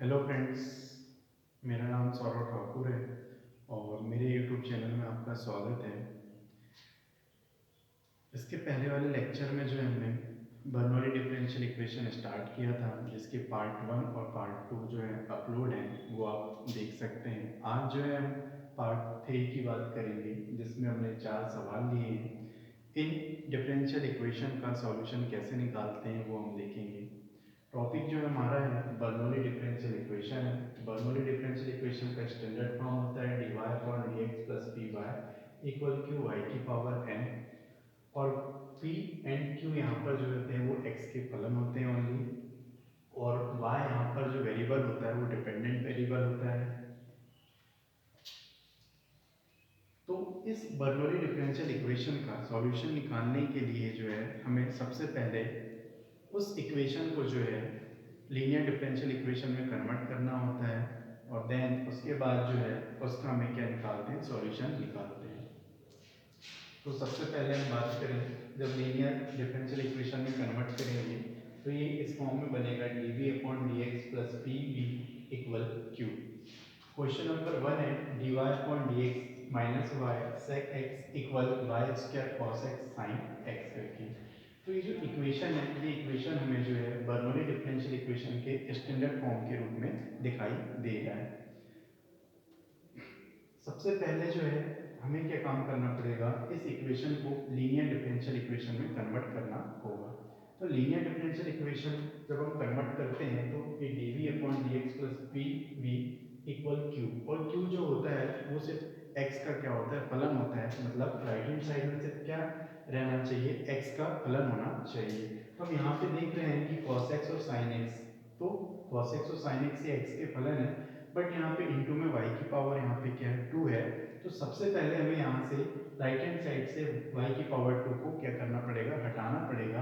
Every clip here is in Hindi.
हेलो फ्रेंड्स, मेरा नाम सौरभ ठाकुर है और मेरे यूट्यूब चैनल में आपका स्वागत है। इसके पहले वाले लेक्चर में जो है हमने बर्नौली डिफरेंशियल इक्वेशन स्टार्ट किया था, जिसके पार्ट 1 और पार्ट 2 जो है अपलोड हैं, वो आप देख सकते हैं। आज जो है हम पार्ट 3 की बात करेंगे, जिसमें हमने 4 सवाल लिए हैं। इन डिफरेंशियल इक्वेशन का सॉल्यूशन कैसे निकालते हैं वो हम देखेंगे। टॉपिक जो हमारा है बर्नौली डिफरेंशियल इक्वेशन है। बर्नौली डिफरेंशियल इक्वेशन का स्टैंडर्ड फॉर्म होता है dy upon dx plus py equal to y की पावर n, और p एंड q यहाँ पर जो होते हैं वो x के फलन होते हैं ओनली, और y यहाँ पर जो वेरिएबल होता है वो डिपेंडेंट वेरिएबल होता है। तो इस बर्नौली डिफरेंशियल इक्वेशन का सॉल्यूशन निकालने के लिए जो है हमें सबसे पहले उस इक्वेशन को जो है लीनियर डिफरेंशियल इक्वेशन में कन्वर्ट करना होता है, और देन उसके बाद जो है उसका हमें क्या निकालते हैं, सॉल्यूशन निकालते हैं। तो सबसे पहले हम बात करें, जब लीनियर डिफरेंशियल इक्वेशन में कन्वर्ट करेंगे तो ये इस फॉर्म में बनेगा dv upon dx plus pv equal q। Question number 1 है dy upon dx minus y sec x equal y square cos x sin x करके। तो ये जो इक्वेशन है, ये इक्वेशन हमें जो है बर्नौली डिफरेंशियल इक्वेशन के स्टैंडर्ड फॉर्म के रूप में दिखाई दे रहा है। सबसे पहले जो है हमें क्या काम करना पड़ेगा, इस इक्वेशन को लीनियर डिफरेंशियल इक्वेशन में कन्वर्ट करना होगा। तो लीनियर डिफरेंशियल इक्वेशन जब हम कन्वर्ट करते हैं तो ये dv upon dx plus pv equal q, और q जो होता है वो सिर्फ x का क्या होता है, फलन होता है। मतलब राइट हैंड साइड में सिर्फ क्या रहना चाहिए, x का फलन होना चाहिए। तो हम यहाँ पे देख रहे हैं कि cos x और sin x, तो cos x और sin x ये x के फलन है, बट यहाँ पे इनटू में y की पावर यहाँ पे क्या है, 2 है। तो सबसे पहले हमें यहाँ से राइट हैंड साइड से y की पावर 2 को क्या करना पड़ेगा, हटाना पड़ेगा।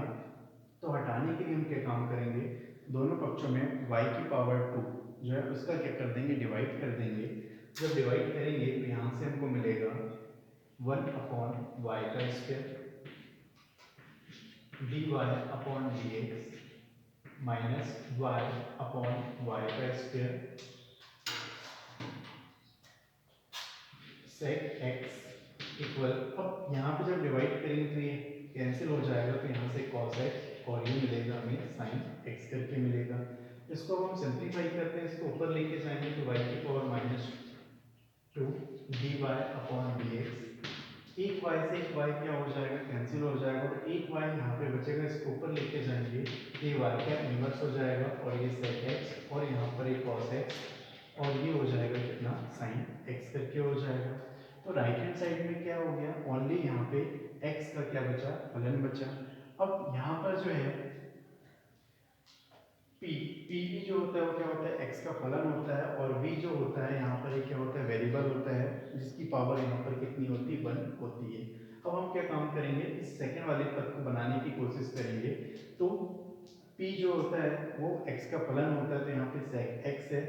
तो हटाने के लिए हम क्या काम करेंगे, दोनों पक्षों में y की पावर 2 जो है उसका क्या कर देंगे, डिवाइड कर देंगे। जब डिवाइड करेंगे तो यहाँ से हमको मिलेगा 1 अपॉन y का square dy upon dx minus y upon y का स्क्वायर sec x इक्वल, अब यहाँ पे जब डिवाइड करेंगे तो ये कैंसिल हो जाएगा, तो यहाँ से cos x और ये मिलेगा हमें sin x करके मिलेगा। इसको अब हम सिंप्लीफाई करते हैं, इसको ऊपर लेके जाएंगे तो y की power minus 2 dy upon dx, एक y से एक y क्या हो जाएगा, कैंसिल हो जाएगा, और एक y यहाँ पे बचेगा, इसको ऊपर लेके जाएंगे तो ये y का इनवर्स हो जाएगा, और ये sec x, और यहाँ पर एक cos x, और ये हो जाएगा कितना, sin x करके हो जाएगा। तो राइट हैंड साइड में क्या हो गया, ओनली यहाँ पे x का क्या बचा, फलन बचा। अब यहाँ पर जो है p भी जो होता है वो क्या होता है, x का फलन होता है, और v जो होता है यहाँ पर क्या होता है, वेरिएबल होता है, जिसकी पावर यहाँ पर कितनी होती है, 1 होती है। अब हम क्या काम करेंगे, इस सेकंड वाले पद को बनाने की कोशिश करेंगे। तो p जो होता है वो x का फलन होता है, तो यहाँ पे sec x है,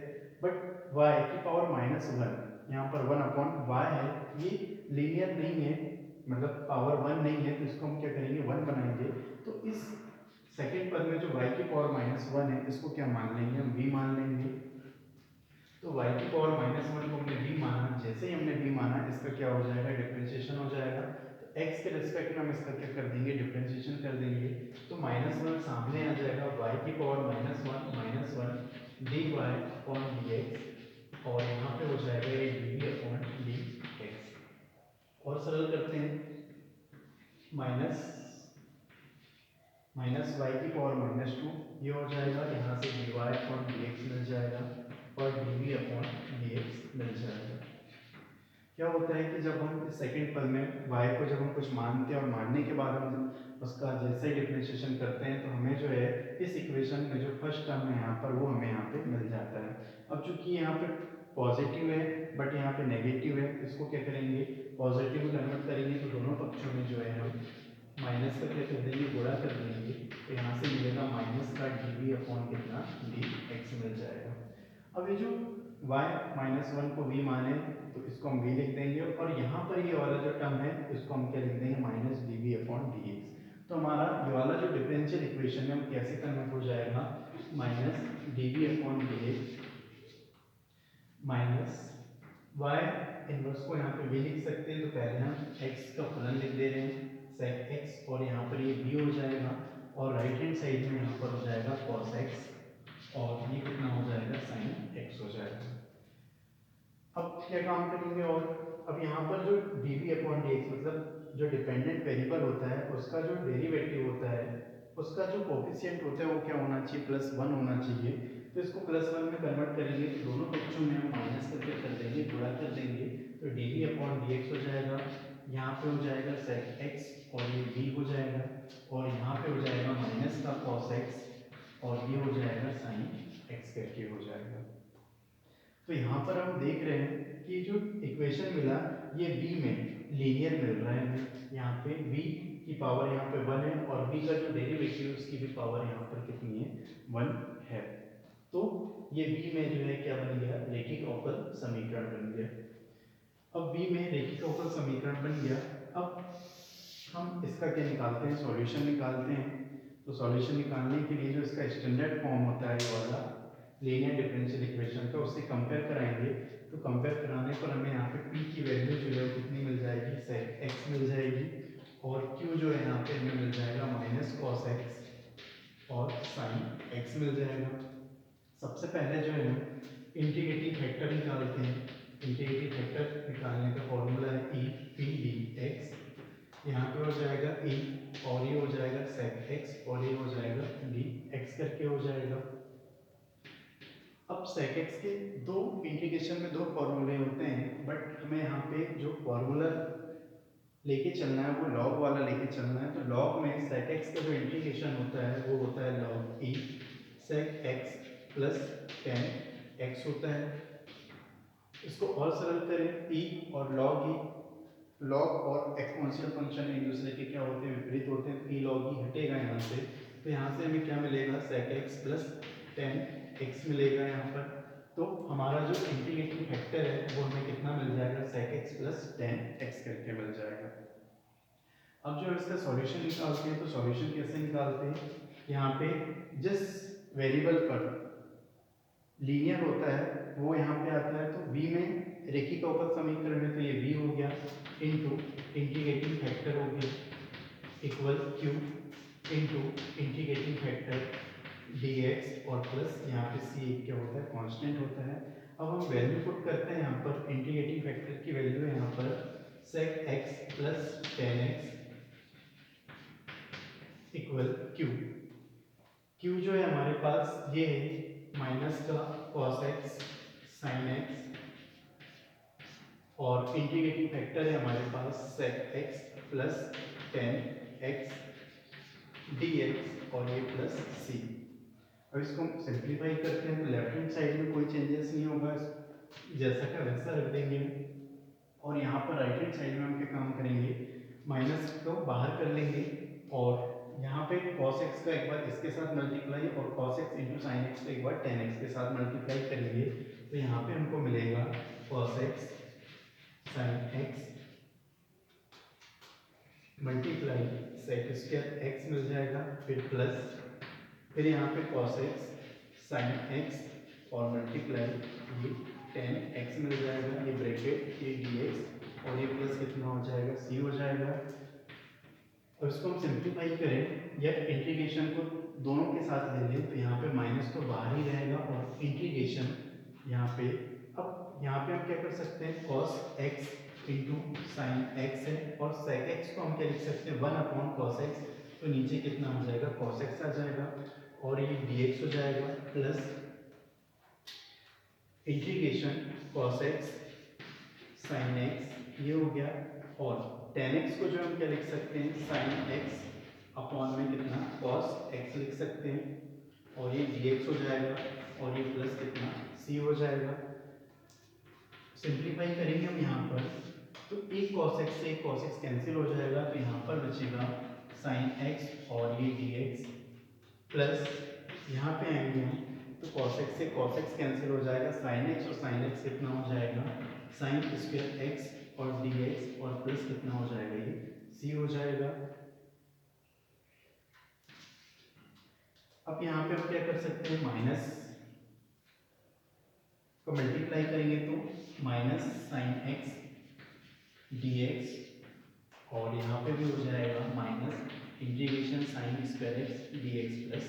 बट y की पावर माइनस 1, यहाँ पर 1 अपॉन y है, ये लीनियर नहीं है, मतलब पावर 1 नहीं है, तो इसको हम क्या करेंगे, 1 बनाएंगे। तो इस सेकेंड पद में जो y की पावर माइनस 1 है, इसको क्या मान लेंगे, हम v मान लेंगे। तो y की पावर माइनस 1 को हमने v माना, जैसे ही हमने v माना इसका क्या हो जाएगा, डिफरेंशिएशन हो जाएगा। तो x के रिस्पेक्ट में हम इसका क्या कर देंगे, डिफरेंशिएशन कर देंगे। तो माइनस 1 सामने आ जाएगा, y की power minus 1 dy upon dx, और यहाँ पे हो जाएगा ये dv अपॉन dx, और सरल करते हैं, माइनस वाई की पावर माइनस 2 ये हो जाएगा, यहाँ से dy अपॉन dx मिल जाएगा, और dv अपॉन dx मिल जाएगा। क्या होता है कि जब हम इस सेकंड पद में y को जब हम कुछ मानते हैं और मानने के बाद हम उसका जैसे ही डिफरेंशिएशन करते हैं तो हमें जो है इस इक्वेशन में जो फर्स्ट टर्म है यहाँ पर वो हमें यहाँ पे मिल जाता है। अब चूंकि यहाँ पे पॉजिटिव है बट यहाँ पे नेगेटिव है, इसको क्या करेंगे, पॉजिटिव में कन्वर्ट करेंगे, तो दोनों पक्षों में जो है हम माइनस का क्या कर देंगे, गुणा कर देंगे, तो यहाँ से मिलेगा माइनस का dv अपॉन कितना, dx मिल जाएगा। अब ये जो y माइनस 1 को v माने तो इसको हम v लिख देंगे, और यहाँ पर ये वाला जो टर्म है इसको हम क्या लिख देंगे, माइनस dv अपॉन dx। तो हमारा ये वाला जो डिफरेंशियल इक्वेशन है वो कैसे कन्वर्ट हो जाएगा, minus dv upon dx minus y inverse को यहाँ पे भी लिख सकते हैं, तो पहले हम x का फलन लिख दे रहे हैं sec x, और यहाँ पर ये b हो जाएगा, और राइट हैंड साइड में यहाँ पर हो जाएगा cos x, और ये कितना हो जाएगा sin x हो जाएगा। अब क्या काम करेंगे, और अब यहाँ पर जो dv अपॉन dx मतलब जो डिपेंडेंट वेरिएबल होता है उसका जो डेरिवेटिव होता है उसका जो कोफिशिएंट होता है वो क्या होना चाहिए, +1 होना चाहिए। तो इसको +1 में कन्वर्ट करेंगे तो दोनों पक्षों में हम माइनस करके कर देंगे, गुणा कर देंगे, तो dv अपॉन dx हो जाएगा, यहाँ पे हो जाएगा sec x और ये b हो जाएगा, और यहाँ पे हो जाएगा माइनस का cos x और ये हो जाएगा sin x करके हो जाएगा। तो यहाँ पर हम देख रहे हैं कि जो इक्वेशन मिला ये b में लीनियर मिल रहा है हमें। यहाँ पे b की पावर यहाँ पे 1 है, और b का जो डेरिवेटिव उसकी भी पावर यहाँ पर कितनी है, 1 है। तो ये b में जो है क्या बन गया, रैखिक अवकल समीकरण बन गया। अब b में रैखिक अवकल समीकरण बन गया। अब हम इसका क्या निकालते हैं, सॉल्यूशन निकालते हैं। तो सॉल्यूशन निकालने के लिए जो इसका स्टैंडर्ड फॉर्म होता है वाला लीनियर डिफरेंशियल इक्वेशन का, उससे कंपेयर कराएंगे। तो कंपेयर कराने पर हमें यहाँ पे p की वैल्यू जो है कितनी मिल जाएगी, sec x मिल जाएगी, और q जो है यहाँ पे हमें मिल जाएगा माइनस cos x और sin x मिल जाएगा। सबसे पहले जो है इंटीग्रेटिंग फैक्टर निकालते हैं। इंटीग्रेटिंग फैक्टर निकालने का फॉर्मूला है e p dx, यहाँ पे हो जाएगा e और ये हो जाएगा sec x और ये हो जाएगा dx करके हो जाएगा। अब sec x के दो इंटीग्रेशन में दो फॉर्मूले होते हैं, बट हमें यहाँ पे जो फॉर्मूला लेके चलना है वो लॉग वाला लेके चलना है। तो लॉग में sec x का जो इंटीग्रेशन होता है वो होता है log e sec x plus tan x होता है। इसको और सरल करें, e और log e, लॉग और एक्सपोनेंशियल फंक्शन एक दूसरे के क्या होते हैं, विपरीत होते हैं। p log e हटेगा यहाँ से, तो यहाँ से हमें क्या मिलेगा, sec x plus tan x मिलेगा यहाँ पर। तो हमारा जो इंटीग्रेटिंग फैक्टर है वो हमें कितना मिल जाएगा, sec x plus tan x करके मिल जाएगा। अब जो इसका सॉल्यूशन निकालते हैं, तो सॉल्यूशन कैसे निकालते हैं, यहाँ पे जिस वेरिएबल पर लीनियर होता है वो यहाँ पे आता है। तो v में रैखिक अवकल समीकरण है, तो ये v हो गया इनटू इंटीग्रेटिंग फैक्टर हो गया equal q into integrating factor dx, और प्लस यहाँ पे c क्या होता है, कांस्टेंट होता है। अब हम वैल्यू पुट करते हैं यहाँ पर, इंटीग्रेटिंग फैक्टर की वैल्यू है यहाँ पर sec x plus tan x equal q। q जो है हमारे पास ये है माइनस का cos x sin x, और इंटीग्रेटिंग फैक्टर है हमारे पास sec x plus tan x dx, और ये प्लस c। अब इसको हम सिंप्लीफाई करते हैं, तो लेफ्ट हैंड साइड में कोई चेंजेस नहीं होगा, जैसा का वैसा रख देंगे। और यहाँ पर राइट हैंड साइड में हम क्या काम करेंगे, माइनस को बाहर कर लेंगे, और यहाँ पे cos x का एक बार इसके साथ मल्टीप्लाई, और cos x into sine x को एक बार tan x के साथ मल्टीप्लाई करेंगे। तो यहाँ पे हमको मिलेगा cos x sin x multiply sec square x मिल जाएगा, फिर प्लस, फिर यहाँ पे cos x sin x और मल्टीप्लाई ये tan x मिल जाएगा, ये ब्रैकेट ये dx, और ये प्लस कितना हो जाएगा, c हो जाएगा। और इसको हम सिंप्लीफाई करें या इंटीग्रेशन को दोनों के साथ ले लें, तो यहाँ पे माइनस तो बाहर ही रहेगा, और इंटीग्रेशन यहाँ पे, अब यहाँ पे हम क्या कर सकते हैं, cos x into sine x है, और sec x को हम क्या लिख सकते हैं, 1 अपॉन cos x, तो नीचे कितना हो जाएगा, cos x आ जाएगा, और ये dx हो जाएगा, plus integration cos x sin x ये हो गया, और tan x को जो हम क्या लिख सकते हैं, sin x अपॉन में कितना cos x लिख सकते हैं, और ये dx हो जाएगा, और ये प्लस कितना c हो जाएगा। सिंप्लीफाई करेंगे हम यहाँ पर, तो एक cos x से एक cos x कैंसिल हो जाएगा, तो यहाँ पर बचेगा sin x और ये dx, प्लस यहाँ पे आएंगे हम, तो cos x से cos x कैंसिल हो जाएगा, sin x और sin x कितना हो जाएगा, sin स्क्वायर x और dx, और प्लस कितना हो जाएगा, ये c हो जाएगा। अब यहाँ पे हम क्या कर सकते हैं, माइनस को मल्टीप्लाई करेंगे तो minus sine x d x और यहाँ पे भी हो जाएगा minus integration sine square x d x plus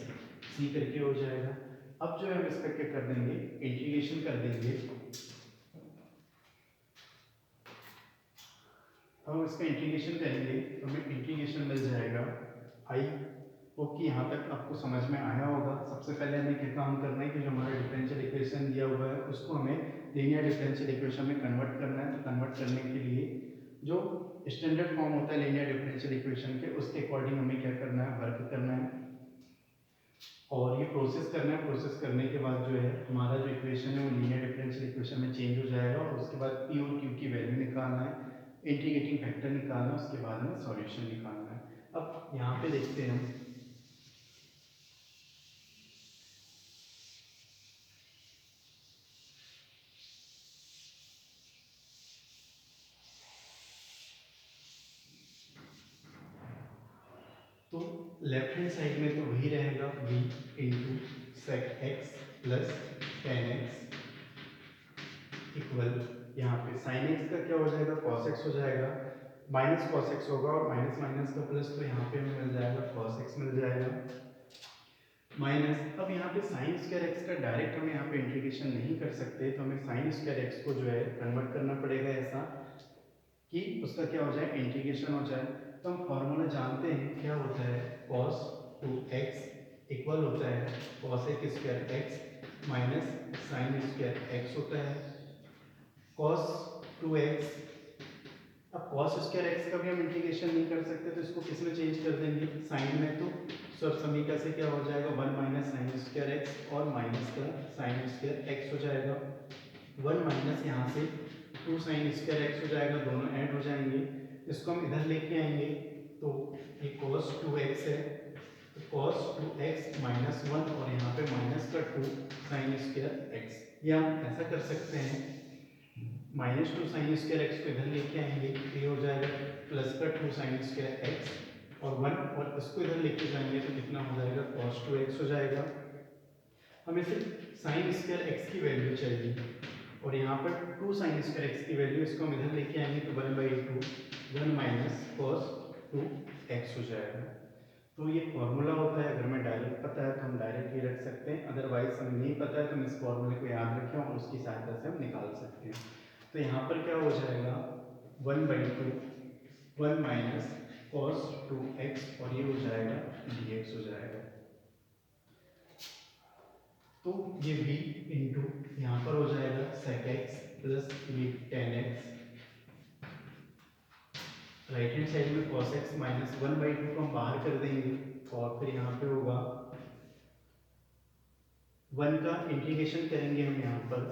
c करके हो जाएगा। अब जो है हम इस पर क्या कर देंगे, इंटीग्रेशन कर देंगे। हम इसका इंटीग्रेशन करेंगे तो हमें इंटीग्रेशन मिल जाएगा आई ओके। यहाँ तक आपको समझ में आया होगा। सबसे पहले हमें क्या काम करना है कि जो हमारा डिफरेंशियल इक्वेशन दिया हुआ है उसको हमें लीनियर डिफरेंशियल इक्वेशन में कन्वर्ट करना है। तो कन्वर्ट करने के लिए जो स्टैंडर्ड फॉर्म होता है लीनियर डिफरेंशियल इक्वेशन के, उसके अकॉर्डिंग हमें क्या करना है, वर्क करना है और ये प्रोसेस करना है। प्रोसेस करने के बाद जो है हमारा जो इक्वेशन है वो लीनियर डिफरेंशियल इक्वेशन में चेंज हो जाएगा और उसके बाद पी और क्यू की वैल्यू निकालना है, इंटीग्रेटिंग फैक्टर निकालना है, उसके बाद हमें सॉल्यूशन निकालना है। अब यहाँ पे देखते हैं हम, तो लेफ्ट हैंड साइड में तो वही रहेगा v into sec x plus tan x equal, यहाँ पे साइन एक्स का क्या हो जाएगा, कॉस एक्स हो जाएगा, माइनस कॉस एक्स होगा और माइनस माइनस का प्लस, तो यहाँ पे हमें मिल जाएगा कॉस एक्स मिल जाएगा माइनस। अब यहाँ पे साइन स्क्वायर एक्स का डायरेक्ट हमें यहाँ पे इंटीग्रेशन नहीं कर सकते, तो हमें साइन स्क्वायर एक्स को जो है कन्वर्ट करना पड़ेगा ऐसा कि उसका क्या हो जाए, इंटीग्रेशन हो जाए। तो हम फॉर्मूला जानते हैं क्या होता है, cos 2x इक्वल होता है cos square x minus sign square x होता है cos 2x। अब cos स्क्वायर एक्स का भी हम इंटीग्रेशन नहीं कर सकते, तो इसको किस में चेंज कर देंगे, साइन में। तो सब समीका से क्या हो जाएगा, 1 माइनस साइन स्क्वायर एक्स और माइनस का साइन स्क्वायर एक्स हो जाएगा। 1 माइनस यहाँ से 2 साइन स्क्वायर एक्स हो जाएगा, दोनों ऐड हो जाएंगे। इसको हम इधर लेके आएंगे तो ये cos 2x है, तो cos 2x माइनस 1 और यहाँ पे माइनस का 2 साइन स्क्वायर एक्स। या हम ऐसा कर सकते हैं, माइनस 2 साइन स्क्वायर एक्स को इधर लेके आएंगे, ये हो जाएगा प्लस का 2 साइन स्क्वायर एक्स और 1, और इसको इधर लेके जाएंगे तो कितना हो जाएगा, cos 2x हो जाएगा। हमें सिर्फ साइन स्क्वायर एक्स की वैल्यू चाहिए और यहाँ पर 2 साइन स्क्वायर एक्स की वैल्यू, इसको हम इधर लेके आएंगे तो 1/2 1 माइनस cos 2x हो जाएगा। तो ये फॉर्मूला होता है, अगर हमें डायरेक्ट पता है तो हम डायरेक्ट ही रख सकते हैं, अदरवाइज हमें नहीं पता है तो हम इस फॉर्मूले को याद रखें और उसकी सहायता से हम निकाल सकते हैं। तो यहाँ पर क्या हो जाएगा, 1/2 1 माइनस cos 2x और ये हो जाएगा dx हो जाएगा। तो ये v इंटू यहाँ पर हो जाएगा sec x प्लस ये tan x, right hand side में cos x माइनस 1/2 को हम बाहर कर देंगे और फिर यहाँ पे होगा 1 का इंटीग्रेशन करेंगे हम, यहाँ पर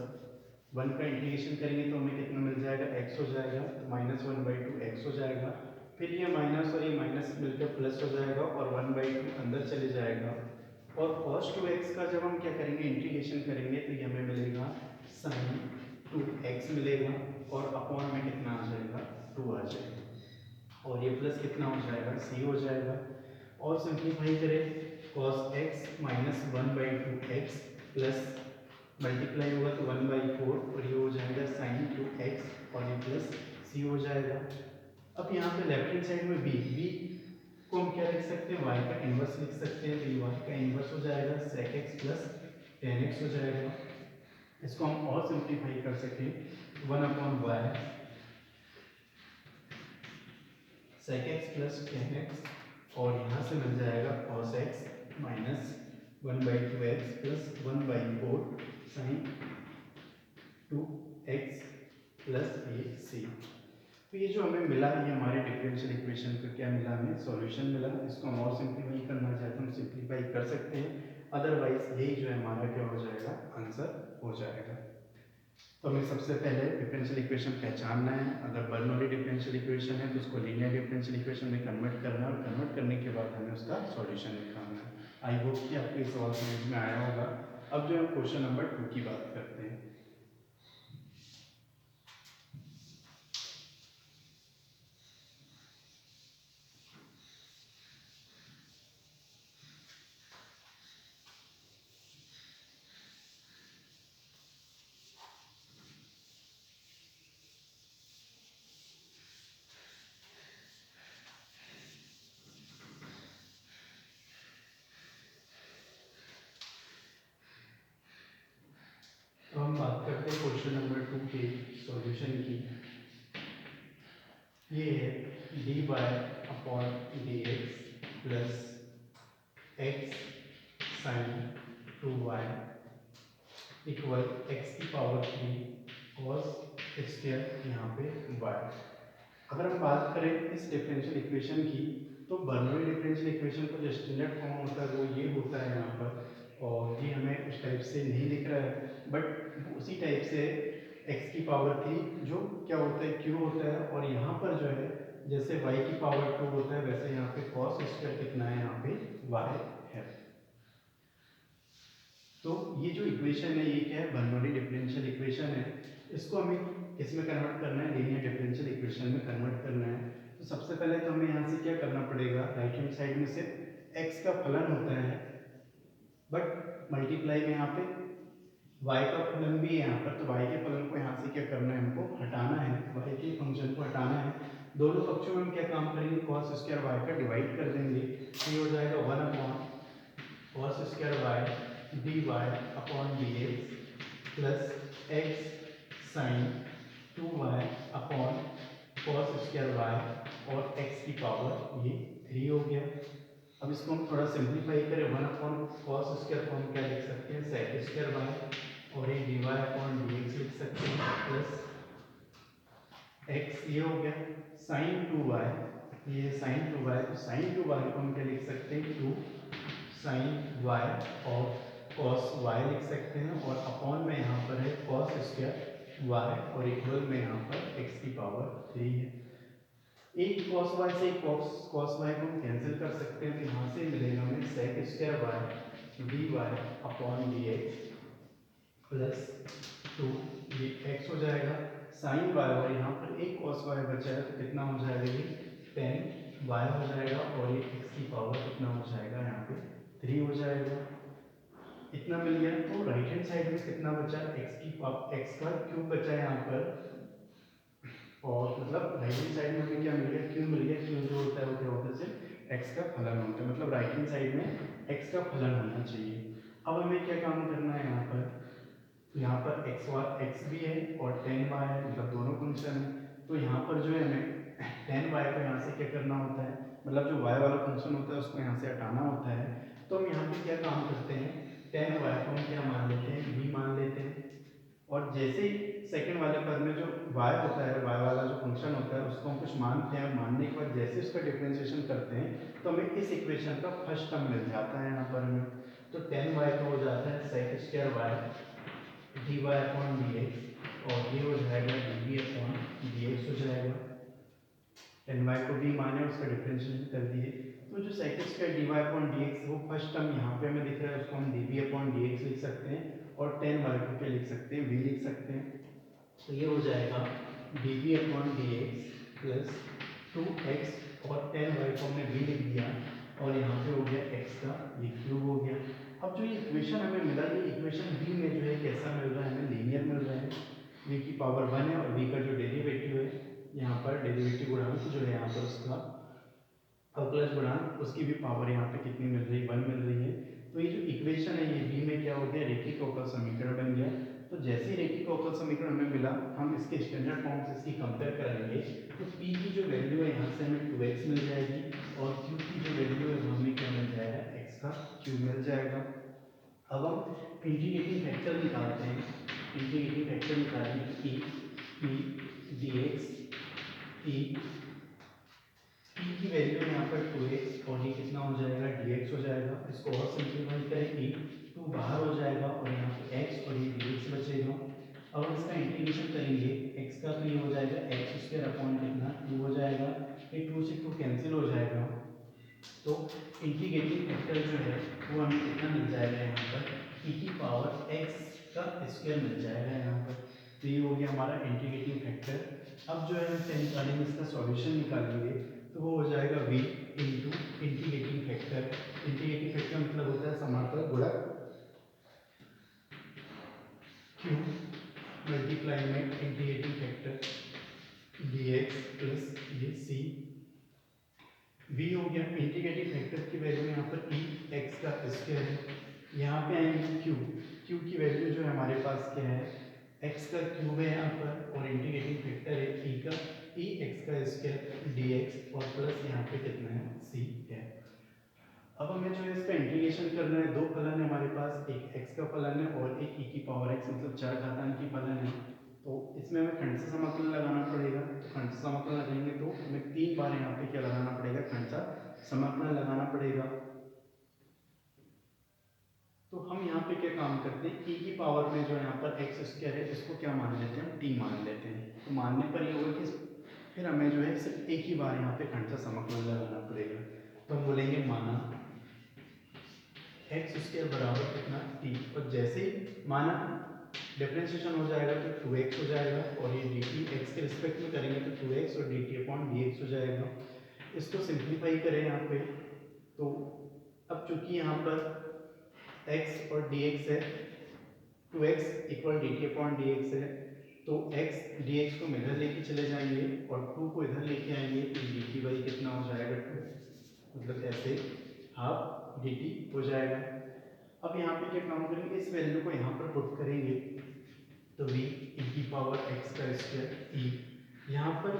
1 का इंटीग्रेशन करेंगे तो हमें कितना मिल जाएगा, x हो जाएगा, माइनस 1/2 x हो जाएगा, फिर ये माइनस और ये माइनस मिलकर प्लस हो जाएगा और 1/2 अंदर चले जाएगा। और cos 2x का जब हम क्या करेंगे, इंटीग्रेशन करेंगे तो ये हमें मिलेगा sin 2x मिलेगा और अपॉन में कितना आ जाएगा, 2 आ जाएगा और ये प्लस कितना हो जाएगा, c हो जाएगा। और सिंप्लीफाई करें, cos x minus 1/2x plus multiply होगा तो 1/4 और ये हो जाएगा sin 2x और ये प्लस c हो जाएगा। अब यहाँ पे लेफ्ट हैंड साइड में v को हम क्या लिख सकते हैं, y का इन्वर्स लिख सकते हैं, तो ये y का इन्वर्स हो जाएगा sec x plus tan x हो जाएगा। इसको हम और सिंप्लीफाई कर सकें, 1/y sec x plus tan x और यहाँ से मिल जाएगा cos x minus 1/2x plus 1/4 sin 2x plus ये c। तो ये जो हमें मिला, ये हमारे डिफरेंशियल इक्वेशन का क्या मिला, हमें सॉल्यूशन मिला। इसको हम और सिंप्लीफाई करना चाहते हैं हम सिंप्लीफाई कर सकते हैं, अदरवाइज यही जो है हमारा क्या हो जाएगा, आंसर हो जाएगा। तो हमें सबसे पहले डिफरेंशियल इक्वेशन पहचानना है, अगर बर्नौली डिफरेंशियल इक्वेशन है तो उसको लीनियर डिफरेंशियल इक्वेशन में कन्वर्ट करना है और कन्वर्ट करने के बाद हमें उसका सॉल्यूशन निकालना है। आई होप कि आपको ये सवाल समझ में आया होगा। अब जो है क्वेश्चन नंबर 2 की बात करते हैं। क्वेश्चन नंबर 2 के सॉल्यूशन की। ये है dy अपॉन d x plus x sine 2y equal x की पावर 3 cos स्क्वायर यहाँ पे y। अगर हम बात करें इस डिफरेंशियल इक्वेशन की, तो बर्नौली डिफरेंशियल इक्वेशन का जो स्टैंडर्ड फॉर्म होता है वो ये होता है यहाँ पर, और ये हमें उस टाइप से नहीं दिख रहा है, बट उसी टाइप से x की पावर 3 जो क्या होता है q होता है, और यहाँ पर जो है जैसे y की पावर 2 होता है वैसे यहाँ पे cos स्क्वायर कितना है, यहाँ पे y है। तो ये जो इक्वेशन है ये क्या है, बर्नौली डिफरेंशियल इक्वेशन है। इसको हमें किसमें कन्वर्ट करना है, लीनियर डिफरेंशियल इक्वेशन में कन्वर्ट करना है। तो सबसे पहले तो हमें यहाँ से क्या करना पड़ेगा, राइट हैंड साइड में से x का फलन होता है, बट मल्टीप्लाई में यहाँ पे y का फलन भी है यहाँ पर, तो y के फलन को यहाँ से क्या करना है, हमको हटाना है, y के फंक्शन को हटाना है। दोनों पक्षों में हम क्या काम करेंगे, cos स्क्वायर y का डिवाइड कर देंगे, तो ये हो जाएगा 1 upon cos square y dy upon dx plus x sine 2y upon cos square y और x की पावर ये 3 हो गया। अब इसको हम थोड़ा सिंप्लीफाई करें, 1 अपॉन cos स्क्वायर को हम क्या लिख सकते हैं, sec स्क्वायर y, और ये dy अपॉन dx लिख सकते हैं प्लस x, ये हो गया sin 2y, ये sin 2y, तो sin 2y को हम क्या लिख सकते हैं, 2 sin y और cos y लिख सकते हैं, और अपॉन में यहाँ पर है cos स्क्वायर y और इक्वल में यहाँ पर x की पावर 3 है। एक cos y से एक cos y को हम कैंसिल कर सकते हैं, तो यहाँ से मिलेगा हमें sec square y dy upon dx plus 2, ये x हो जाएगा sin y, और यहाँ पर एक cos y बचा है तो कितना हो जाएगा, ये tan y हो जाएगा, और ये x की पावर कितना हो जाएगा, यहाँ पे 3 हो जाएगा। इतना मिल गया। तो राइट हैंड साइड में कितना बचा, x का क्यूब बचा है यहाँ पर, और मतलब राइट हैंड साइड में हमें क्या मिल गया, क्यूब मिल गया। क्यूब जो होता है वो क्या होता है, सिर्फ x का फलन होता है, मतलब राइट हैंड साइड में x का फलन होना चाहिए। अब हमें क्या काम करना है, यहाँ पर x भी है और tan y है, मतलब दोनों फंक्शन है। तो यहाँ पर जो है हमें tan y को यहाँ से क्या करना होता है, मतलब जो y वाला फंक्शन होता है उसको यहाँ से हटाना होता है। तो हम यहाँ पे क्या काम करते हैं, tan y को हम क्या मान लेते हैं, v मान लेते हैं, और जैसे ही सेकंड वाले पद में जो y होता है, y वाला जो फंक्शन होता है उसको हम कुछ मानते हैं, मानने के बाद जैसे उसका डिफरेंशिएशन करते हैं तो हमें इस इक्वेशन का फर्स्ट टर्म मिल जाता है यहाँ पर हमें। तो tan y का हो जाता है sec square y dy upon dx, और ये हो जाएगा dv अपॉन dx हो जाएगा। tan y को भी माने उसका डिफरेंशिएशन कर दिए, तो जो sec square dy upon dx वो फर्स्ट टर्म यहाँ पे हमें दिख रहा है, उसको हम dv अपॉन dx लिख सकते हैं, और tan y को क्या लिख सकते हैं, v लिख सकते हैं। तो ये हो जाएगा dv upon dx plus 2x, और tan y को हमने v लिख दिया, और यहाँ पे हो गया x का ये क्यूब हो गया। अब जो ये इक्वेशन हमें मिला, ये इक्वेशन v में जो है कैसा मिल रहा है, हमें लीनियर मिल रहा है। v की पावर 1 है, और v का जो डेरिवेटिव है यहाँ पर, डेरिवेटिव गुणांक जो है यहाँ पर उसका अवकलज गुणांक, उसकी भी पावर यहाँ पे कितनी मिल रही है, 1 मिल रही है। तो ये जो इक्वेशन है ये v में क्या हो गया, रेखिक अवकल समीकरण बन गया। तो जैसे ही रेखिक अवकल समीकरण हमें मिला, हम इसके स्टैंडर्ड फॉर्म से इसकी कंपेयर करेंगे, तो p की जो वैल्यू है यहाँ से हमें 2x मिल जाएगी, और q की जो वैल्यू है हमें क्या मिल जाएगा, x का क्यूब मिल जाएगा। अब हम इंटीग्रेटिंग फैक्टर निकालते हैं, इंटीग्रेटिंग फैक्टर निकालेंगे p dx, p की वैल्यू है यहाँ पर 2x, और ये कितना हो जाएगा, dx हो जाएगा। इसको और सिंप्लीफाई करेंगे, 2 बाहर हो जाएगा, और यहाँ पे x और ये dx बचेगा। अब हम इसका इंटीग्रेशन करेंगे, x का तो ये हो जाएगा एक्स स्क्वायर अपॉन कितना 2 हो जाएगा, ये 2 से 2 कैंसिल हो जाएगा। तो इंटीग्रेटिंग फैक्टर जो है वो हमें कितना मिल जाएगा, यहाँ पर e की पावर x का स्क्वायर मिल जाएगा यहाँ पर। तो ये हो गया हमारा इंटीग्रेटिंग फैक्टर। अब जो है हम क्या निकालेंगे, इसका सॉल्यूशन निकालेंगे, तो वो हो जाएगा v into integrating factor. Integrating factor मतलब होता है समांतर गुणक q मल्टीप्लाई में इंटीग्रेटिंग फैक्टर dx प्लस ये c। v हो गया इंटीग्रेटिंग फैक्टर की वैल्यू यहाँ पर e x का स्क्वायर है। यहाँ पे आएंगे q, q की वैल्यू जो है हमारे पास क्या है, एक्स का क्यूब है यहाँ पर और इंटीग्रेटिंग फैक्टर है ई का, ई एक्स का स्क्वायर डी एक्स और प्लस यहाँ पे कितना है सी है। अब हमें जो है इसका इंटीग्रेशन करना है, दो फलन है हमारे पास, एक x का फलन है और एक e की पावर x मतलब चार घातांक की फलन है। तो इसमें हमें खंड से समाकलन लगाना पड़ेगा, तो खंड से समाकलन लगाएंगे तो हमें 3 बार यहाँ पे क्या लगाना पड़ेगा, खंड से समाकलन लगाना पड़ेगा। तो हम यहाँ पे क्या काम करते हैं, e की पावर में जो यहाँ पर x स्क्वायर है इसको क्या मान लेते हैं, हम t मान लेते हैं। तो मानने पर ये होगा कि फिर हमें जो है सिर्फ एक ही बार यहाँ पे खंड से समाकलन लगाना पड़ेगा। तो हम बोलेंगे माना एक्स स्क्वायर बराबर कितना टी, और जैसे ही माना डिफरेंशिएशन हो जाएगा तो 2x हो जाएगा और ये dt x के रिस्पेक्ट में करेंगे तो 2x और dt अपॉन dx हो जाएगा। इसको सिंप्लीफाई करें यहाँ पे, तो अब चूंकि यहाँ पर x और dx है, 2x equal dt upon dx है, तो x dx को हम इधर लेके चले जाएंगे और 2 को इधर लेके आएंगे तो dt बाई कितना हो जाएगा 2, मतलब ऐसे हाफ dt हो जाएगा। अब यहाँ पे क्या काम करेंगे, इस वैल्यू को यहाँ पर पुट करेंगे तो v e की पावर x का स्क्वायर e, यहाँ पर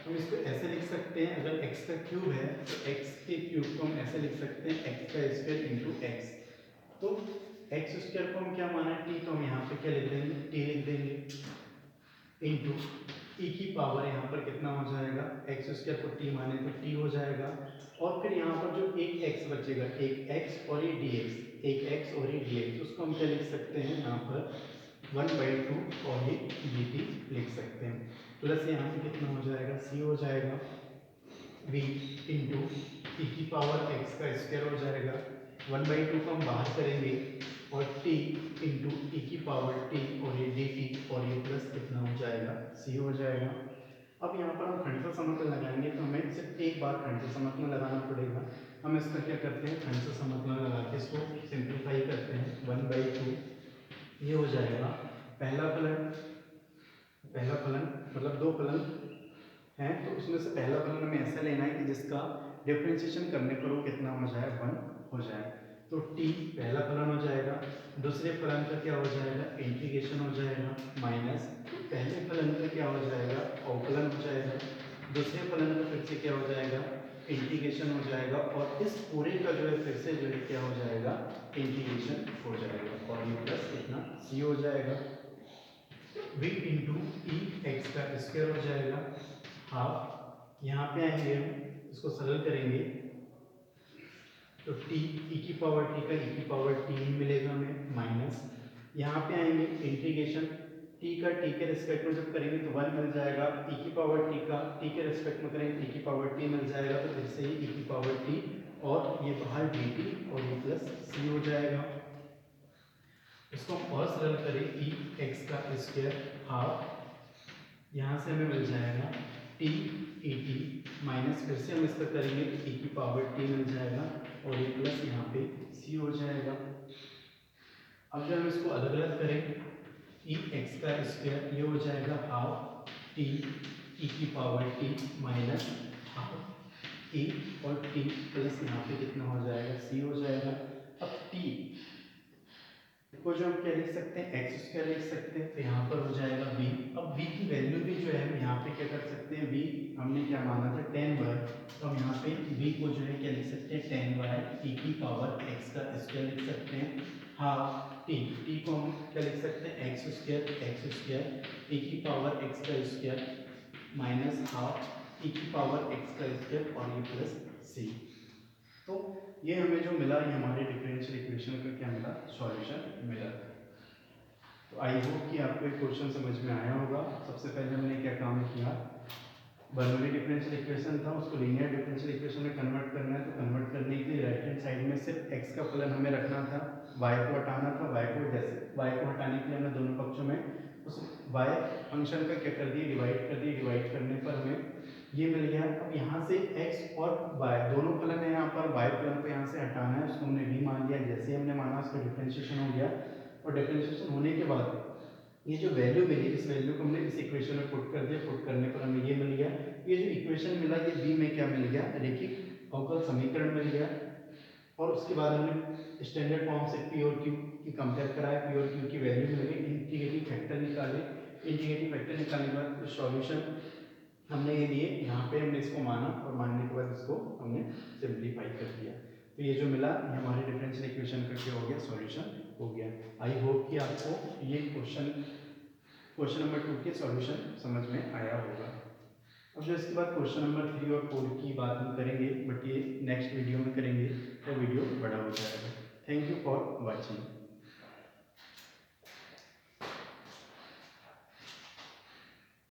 हम इसको ऐसे लिख सकते हैं, अगर x का क्यूब है तो x के क्यूब को हम ऐसे लिख सकते हैं x का स्क्वायर इंटू x। तो x स्क्वायर को हम क्या माना है t, तो हम यहाँ पे क्या लिख देंगे t लिख देंगे इंटू e की पावर यहाँ पर कितना हो जाएगा, x स्क्वायर को t माने तो t हो जाएगा। और फिर यहाँ पर जो एक x बचेगा, एक x और ये dx, एक x और ये dx, उसको हम क्या लिख सकते हैं यहाँ पर 1/2 और ये dt लिख सकते हैं। प्लस यहाँ पे कितना हो जाएगा, c हो जाएगा, v इंटू e की पावर x का स्क्वायर हो जाएगा, 1/2 को हम बाहर करेंगे और t इंटू e की पावर t और ये dt और ये प्लस कितना हो जाएगा, c हो जाएगा। अब यहाँ पर हम खंड से समाकलन लगाएंगे तो हमें सिर्फ एक बार खंड से समाकलन लगाना पड़ेगा। हम इसका क्या करते हैं, खंड से समाकलन लगा के इसको सिंप्लीफाई करते हैं, 1/2 ये हो जाएगा पहला फलन, पहला फलन मतलब दो फलन है तो उसमें से पहला फलन हमें ऐसा लेना है कि जिसका डिफरेंशिएशन करने पर वो कितना हो जाए, 1 हो जाए। तो t पहला फलन हो जाएगा, दूसरे फलन का क्या हो जाएगा, इंटीग्रेशन हो जाएगा, माइनस पहले फलन का क्या हो जाएगा, अवकलन हो जाएगा, दूसरे फलन का फिर से क्या हो जाएगा, इंटीग्रेशन हो जाएगा, और इस पूरे का जो है फिर से जो है क्या हो जाएगा, इंटीग्रेशन हो जाएगा, और ये प्लस कितना c हो जाएगा, v इंटू ई एक्स का स्क्वायर हो जाएगा हाफ, यहाँ पे आएंगे हम इसको सरल करेंगे तो t e की पावर t का e की पावर t ही मिलेगा हमें, माइनस यहाँ पे आएंगे इंटीग्रेशन t का t के रिस्पेक्ट में जब करेंगे तो 1 मिल जाएगा, e की पावर t का t के रिस्पेक्ट में करेंगे तो e की पावर t मिल जाएगा, तो फिर से ही e की पावर t और ये बाहर dt और ये प्लस c हो जाएगा। इसको हम और सरल करें, e x का स्क्वायर हाफ, यहाँ से हमें मिल जाएगा t e t माइनस फिर से हम इसका करेंगे तो e की पावर t मिल जाएगा और ये प्लस यहाँ पे c हो जाएगा। अब जब हम इसको अलग अलग करें, e x का स्क्वायर ये हो जाएगा हाफ t e की power t minus half e और t प्लस यहाँ पे कितना हो जाएगा, c हो जाएगा। अब t को जो हम क्या लिख सकते हैं, एक्स स्क्वायर लिख सकते हैं, तो यहाँ पर हो जाएगा b। अब b की वैल्यू भी जो है हम यहाँ पे क्या कर सकते हैं, b हमने क्या माना था 10y, तो हम यहाँ पे b को जो है क्या लिख सकते हैं, 10y e की पावर x का स्क्वायर लिख सकते हैं हाफ t को हम क्या लिख सकते हैं, एक्स स्क्वायर e की पावर x का स्क्वायर माइनस हाफ e की पावर x का स्क्वायर और ये प्लस c। तो ये हमें जो मिला, ये हमारे डिफरेंशियल इक्वेशन का क्या मिला, सॉल्यूशन मिला। तो आई होप कि आपको ये क्वेश्चन समझ में आया होगा। सबसे पहले हमने क्या काम किया, बर्नौली डिफरेंशियल इक्वेशन था, उसको लीनियर डिफरेंशियल इक्वेशन में कन्वर्ट करना है, तो कन्वर्ट करने के लिए राइट हैंड साइड में सिर्फ x का फलन हमें रखना था, y को हटाना था, y को जैसे y को हटाने के लिए हमने दोनों पक्षों में उस y फंक्शन का क्या कर दिया, डिवाइड कर दिया, डिवाइड करने पर हमें ये मिल गया। अब यहाँ से x और y दोनों फलन है, यहाँ पर y फलन को यहाँ से हटाना है, उसको हमने v मान लिया, जैसे हमने माना उसका डिफरेंशिएशन हो गया, और डिफरेंशिएशन होने के बाद ये जो वैल्यू मिली, इस वैल्यू को हमने इस इक्वेशन में पुट कर दिया, पुट करने पर हमें ये मिल गया। ये जो इक्वेशन मिला ये b में क्या मिल गया, रेखिक अवकल समीकरण मिल गया, और उसके बाद हमने स्टैंडर्ड फॉर्म से p और q की कंपेयर कराए, पी और क्यू की वैल्यू मिल गई, इंटीग्रेटिंग फैक्टर निकाले, इंटीग्रेटिंग फैक्टर निकालने के बाद सॉल्यूशन हमने ये लिए, यहाँ पे हमने इसको माना और मानने के बाद इसको हमने सिंप्लीफाई कर दिया। तो ये जो मिला ये हमारे डिफरेंशियल इक्वेशन का क्या हो गया, सॉल्यूशन हो गया। आई होप कि आपको ये क्वेश्चन नंबर 2 के सॉल्यूशन समझ में आया होगा। अब जो इसके बाद क्वेश्चन नंबर 3 और 4 की बात हम करेंगे, बट ये नेक्स्ट वीडियो में करेंगे, तो वीडियो बड़ा हो जाएगा। Thank you for watching.